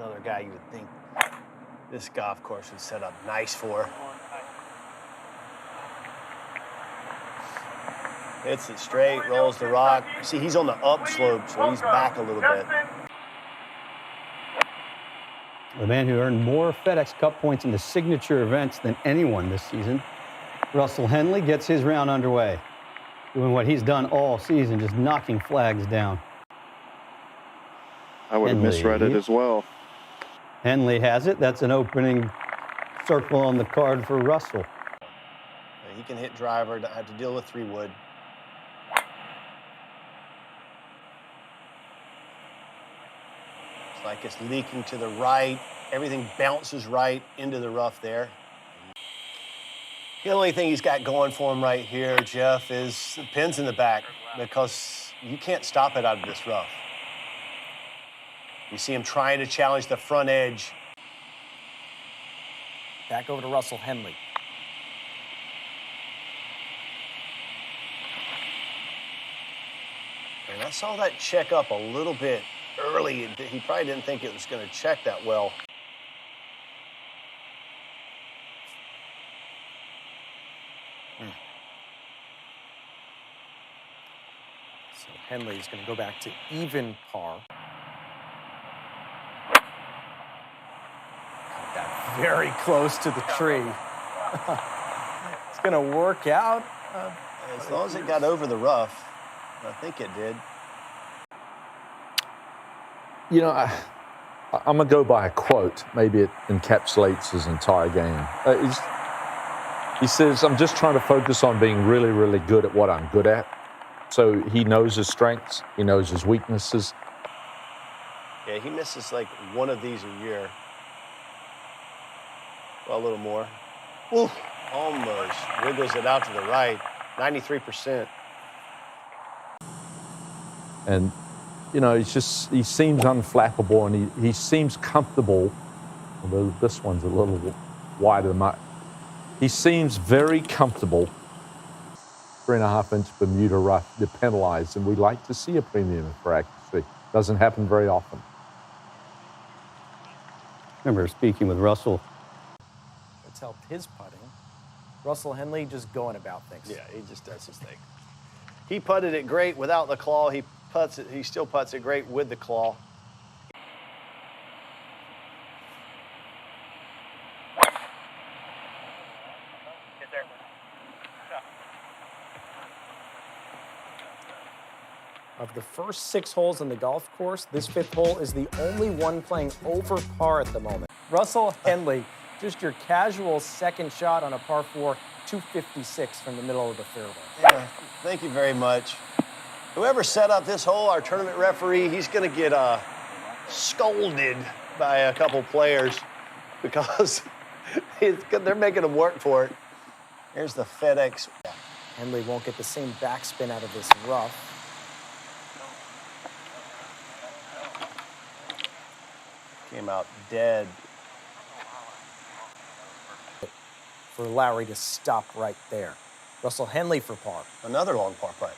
Another guy you would think this golf course would set up nice for. Hits it straight, rolls the rock. See, he's on the upslope, so he's back a little bit. The man who earned more FedEx Cup points in the signature events than anyone this season, Russell Henley, gets his round underway, doing what he's done all season, just knocking flags down. I would have misread it as well. Henley has it. That's an opening circle on the card for Russell. He can hit driver, don't have to deal with 3-wood. It's like it's leaking to the right. Everything bounces right into the rough there. The only thing he's got going for him right here, Jeff, is the pins in the back, because you can't stop it out of this rough. You see him trying to challenge the front edge. Back over to Russell Henley. And I saw that check up a little bit early. He probably didn't think it was going to check that well. So Henley's going to go back to even par. Got that very close to the tree. It's going to work out. As long as it got over the rough, I think it did. You know, I'm going to go by a quote. Maybe it encapsulates his entire game. He says, I'm just trying to focus on being really, really good at what I'm good at. So he knows his strengths. He knows his weaknesses. Yeah, he misses like one of these a year. Well, a little more. Ooh, almost wiggles it out to the right. 93%. And, you know, he seems unflappable, and he seems comfortable, although this one's a little wider than mine. He seems very comfortable. 3.5-inch Bermuda rough, they're penalized, and we like to see a premium for accuracy. Doesn't happen very often. Remember speaking with Russell. It's helped his putting. Russell Henley just going about things. Yeah, he just does his thing. He putted it great without the claw. He still putts it great with the claw. Of the first 6 holes in the golf course, this 5th hole is the only one playing over par at the moment. Russell Henley, just your casual second shot on a par 4, 256 from the middle of the fairway. Yeah, thank you very much. Whoever set up this hole, our tournament referee, he's going to get scolded by a couple players because they're making him work for it. Here's the FedEx. Henley won't get the same backspin out of this rough. Came out dead. For Lowry to stop right there. Russell Henley for par. Another long par putt.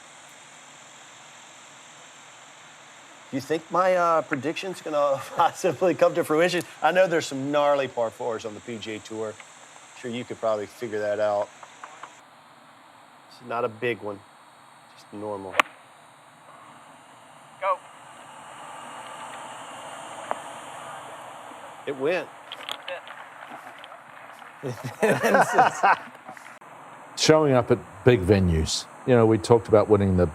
Do you think my prediction's going to possibly come to fruition? I know there's some gnarly par 4s on the PGA Tour. I'm sure you could probably figure that out. It's not a big one, just normal. Go. It went. Showing up at big venues. You know, we talked about winning the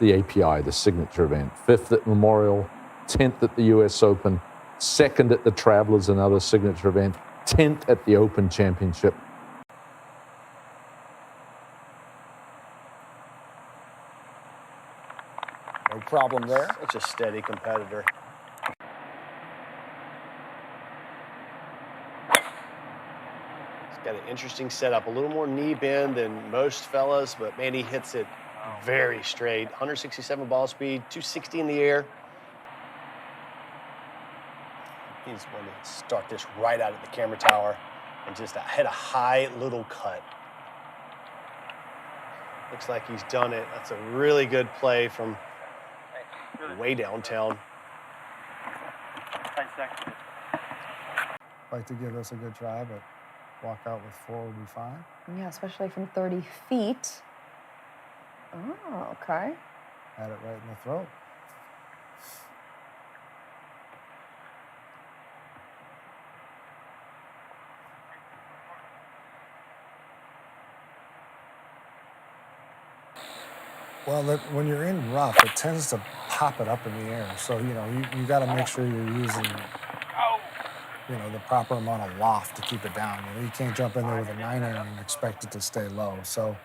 API, the signature event. 5th at Memorial, 10th at the US Open, 2nd at the Travelers, another signature event, 10th at the Open Championship. No problem there. Such a steady competitor. Got an interesting setup, a little more knee bend than most fellas, but man, he hits it very straight. 167 ball speed, 260 in the air. He's going to start this right out of the camera tower and just hit a high little cut. Looks like he's done it. That's a really good play from way downtown. like to give this a good try, but walk out with 4 would be fine. Yeah, especially from 30 feet. Oh, okay. Had it right in the throat. Well, when you're in rough, it tends to pop it up in the air. So, you know, you got to make sure you're using, you know, the proper amount of loft to keep it down. You know, you can't jump in there with a 9-iron and expect it to stay low. So,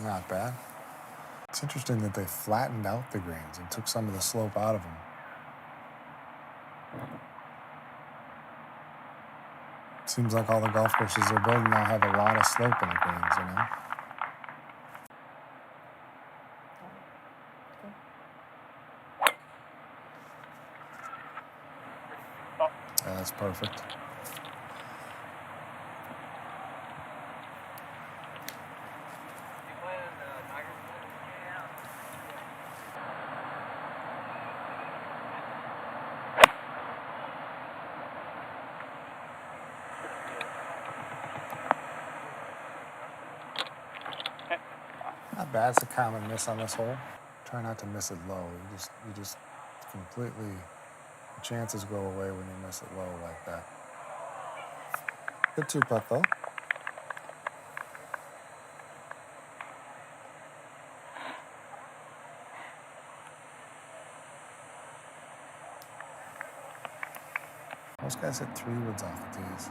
not bad. It's interesting that they flattened out the greens and took some of the slope out of them. Seems like all the golf courses they're building now have a lot of slope in the greens, you know? Yeah, that's perfect. Not bad. It's a common miss on this hole. Try not to miss it low. You just completely, the chances go away when you miss it low like that. Good 2-putt though. Most guys hit 3 woods off the tees.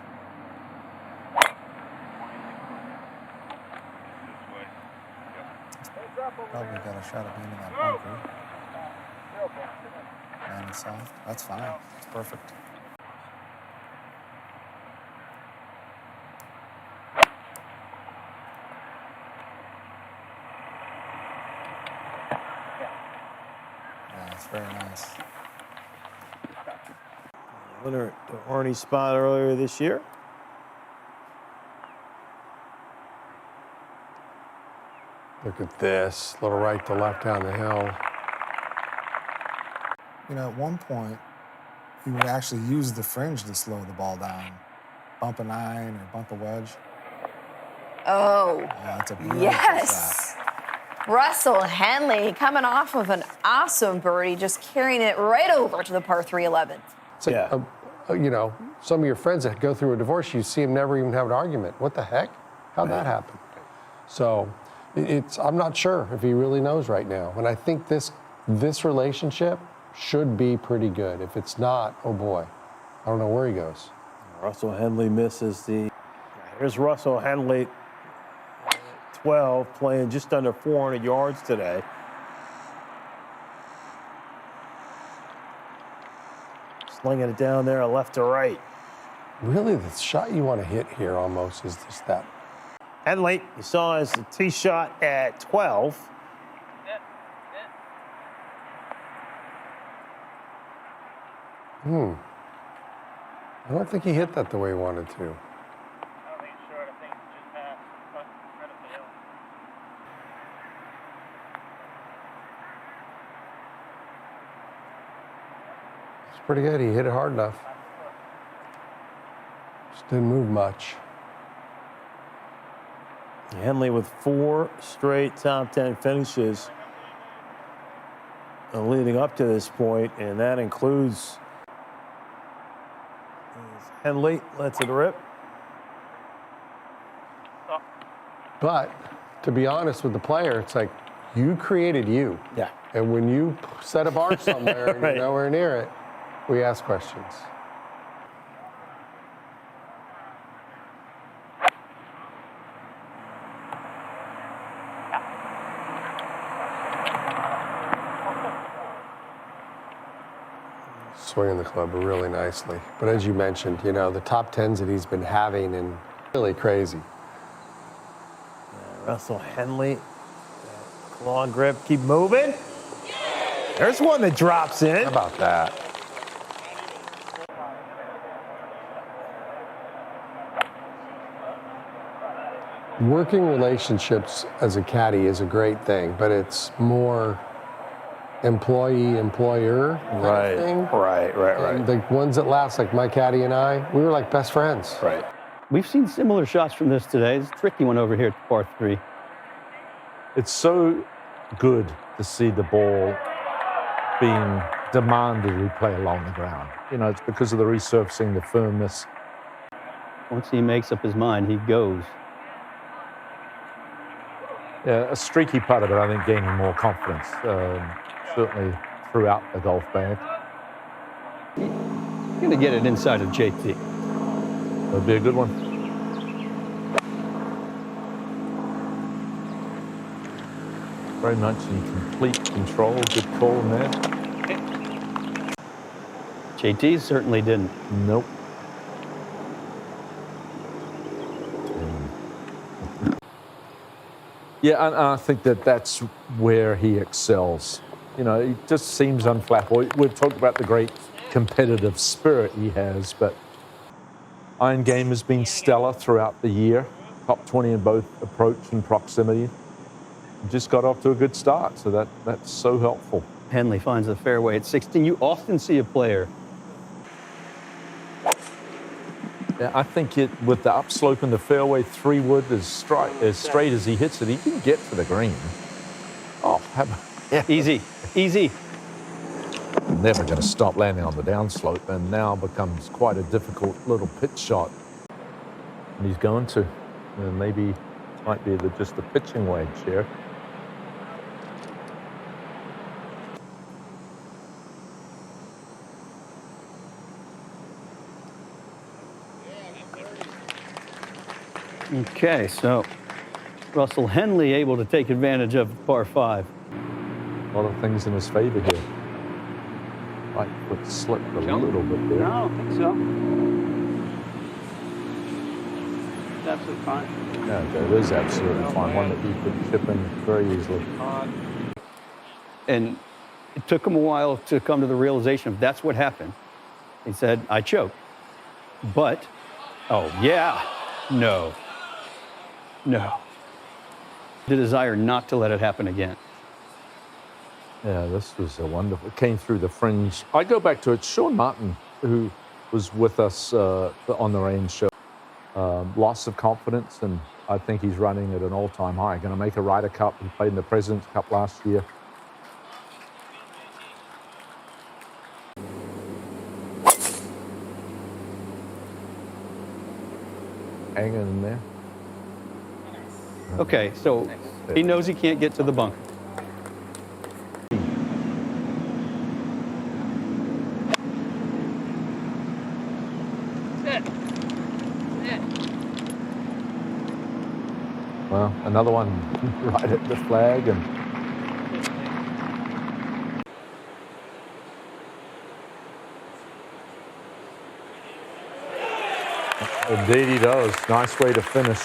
Probably got a shot at being in that bunker. And it's soft. That's fine. It's perfect. Yeah, it's very nice. Winner at the Arnie spot earlier this year. Look at this, little right to left down the hill. You know, at one point, you would actually use the fringe to slow the ball down. Bump an iron or bump a wedge. Oh, That's a beautiful yes. shot. Russell Henley coming off of an awesome birdie, just carrying it right over to the par 3 11. It's like, you know, some of your friends that go through a divorce, you see them never even have an argument. What the heck? How'd that happen? So I'm not sure if he really knows right now. And I think this relationship should be pretty good. If it's not, oh boy, I don't know where he goes. Russell Henley misses the. Here's Russell Henley, 12, playing just under 400 yards today. Slinging it down there, left to right. Really, the shot you want to hit here almost is just that. Henley, you saw his tee shot at 12. I don't think he hit that the way he wanted to. I don't think it's short. I think it's just past. Right up the hill. It's pretty good. He hit it hard enough. Just didn't move much. Henley with 4 straight top 10 finishes leading up to this point, and that includes Henley lets it rip. But to be honest with the player, it's like you created you. Yeah. And when you set a bar somewhere and Right. you're nowhere near it, we ask questions. Swinging the club really nicely. But as you mentioned, you know, the top 10s that he's been having and really crazy. Russell Henley, claw grip, keep moving. There's one that drops in. How about that? Working relationships as a caddy is a great thing, but it's more employee-employer kind of thing. Right. And the ones that last, like my caddy and I, we were like best friends. Right. We've seen similar shots from this today. It's a tricky one over here at par 3. It's so good to see the ball being demanded we play along the ground. You know, it's because of the resurfacing, the firmness. Once he makes up his mind, he goes. Yeah, a streaky putter, but I think gaining more confidence, certainly throughout the golf bag. He's going to get it inside of JT. That'd be a good one. Very much in complete control. Good call in there. JT certainly didn't. Nope. Yeah, and I think that's where he excels. You know, he just seems unflappable. We've talked about the great competitive spirit he has, but iron game has been stellar throughout the year. Top 20 in both approach and proximity. Just got off to a good start, so that's so helpful. Henley finds the fairway at 16. You often see a player. Yeah, I think with the upslope in the fairway, 3-wood as straight as he hits it, he can get to the green. Oh, yeah. Easy. Never going to stop landing on the downslope, and now becomes quite a difficult little pitch shot. And he's going to. And maybe might be just the pitching wedge here. Okay, so Russell Henley able to take advantage of par 5. A lot of things in his favor here. Right foot slipped a little bit there. No, I don't think so. It's absolutely fine. Yeah, it is absolutely fine. One that you could chip in very easily. And it took him a while to come to the realization of that's what happened. He said, I choked. But, oh, yeah, no. The desire not to let it happen again. Yeah, this was a wonderful. It came through the fringe. I go back to it. Sean Martin, who was with us on the range show, loss of confidence, and I think he's running at an all-time high. Going to make a Ryder Cup. He played in the President's Cup last year. Hanging in there. Okay, so he knows he can't get to the bunker. Well, another one right at the flag, and indeed he does. Nice way to finish.